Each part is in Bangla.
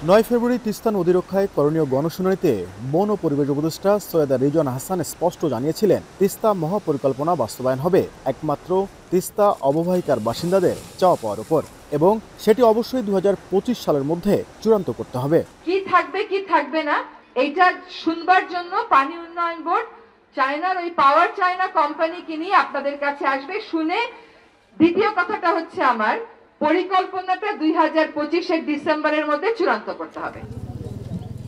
৯ ফেব্রুয়ারি তিস্তা নদী রক্ষায় করণীয় গণশুনানিতে বন ও পরিবেশ উপদেষ্টা সৈয়দা রিজওয়ান হাসান স্পষ্ট জানিয়েছিলেন, তিস্তা মহাপরিকল্পনা বাস্তবায়ন হবে একমাত্র তিস্তা অববাহিকার বাসিন্দাদের চাওয়া পাওয়ার উপর, এবং সেটি অবশ্যই ২০২৫ সালের মধ্যে চূড়ান্ত করতে হবে। কি থাকবে কি থাকবে না এইটা শুনবার জন্য পানি উন্নয়ন বোর্ড চায়নার ওই পাওয়ার চায়না কোম্পানিকে নিয়ে আপনাদের কাছে আসবে, শুনে দ্বিতীয় কথাটা হচ্ছে আমার পরিকল্পনাটা ২০২৫-এর ডিসেম্বরের মধ্যে চূড়ান্ত করতে হবে।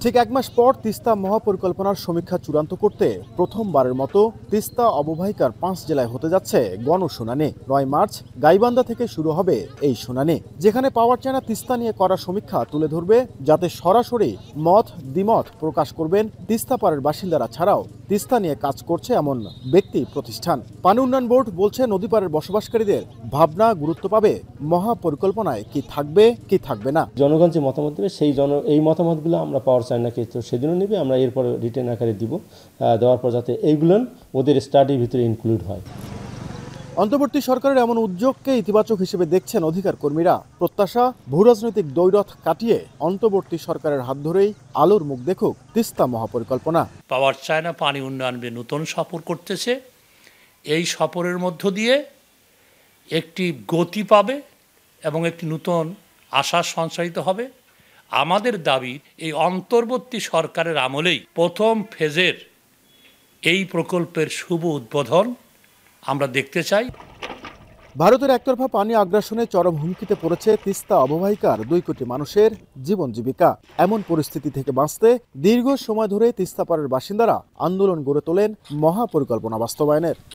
ঠিক এক মাস পর তিস্তা মহাপরিকল্পনার সমীক্ষা চূড়ান্ত করতে প্রথমবারের মতো তিস্তা অববাহিকার ৫ জেলায় হতে যাচ্ছে গণশুনানি। ৯ মার্চ গাইবান্ধা থেকে শুরু হবে এই শুনানি, যেখানে পাওয়ার চায়না তিস্তা নিয়ে করা সমীক্ষা তুলে ধরবে, যাতে সরাসরি মত দ্বিমত প্রকাশ করবেন তিস্তা পাড়ের বাসিন্দারা ছাড়াও তিস্তা নিয়ে কাজ করছে এমন ব্যক্তি প্রতিষ্ঠান। পানি উন্নয়ন বোর্ড বলছে, নদী পাড়ের বসবাসকারীদের ভাবনা গুরুত্ব পাবে মহাপরিকল্পনায় কি থাকবে কি থাকবে না। জনগণ যে মতামত দেবে এই মতামতগুলো আমরা পাওয়ার চায়নাকে তো সেদিনও নেবে, আমরা এরপরে রিটেন আকারে দিব, দেওয়ার পর যাতে এইগুলো ওদের স্টাডির ভিতরে ইনক্লুড হয়। অন্তর্বর্তী সরকারের এমন উদ্যোগকে ইতিবাচক হিসেবে দেখছেন অধিকার কর্মীরা। প্রত্যাশা, ভূরাজনৈতিক দ্বৈরথ কাটিয়ে অন্তর্বর্তী সরকারের হাত ধরেই আলোর মুখ দেখুক তিস্তা মহাপরিকল্পনা। পাওয়ার চায়না পানি উন্নয়ন নতুন সফর করতেছে, এই সফরের মধ্য দিয়ে একটি গতি পাবে এবং একটি নতুন আশা সঞ্চারিত হবে। আমাদের দাবি, এই অন্তর্বর্তী সরকারের আমলেই প্রথম ফেজের এই প্রকল্পের শুভ উদ্বোধন আমরা দেখতে চাই। ভারতের একতরফা পানি আগ্রাসনে চরম হুমকিতে পড়েছে তিস্তা অববাহিকার ২ কোটি মানুষের জীবন জীবিকা। এমন পরিস্থিতি থেকে বাঁচতে দীর্ঘ সময় ধরে তিস্তা পাড়ের বাসিন্দারা আন্দোলন গড়ে তোলেন মহাপরিকল্পনা বাস্তবায়নের।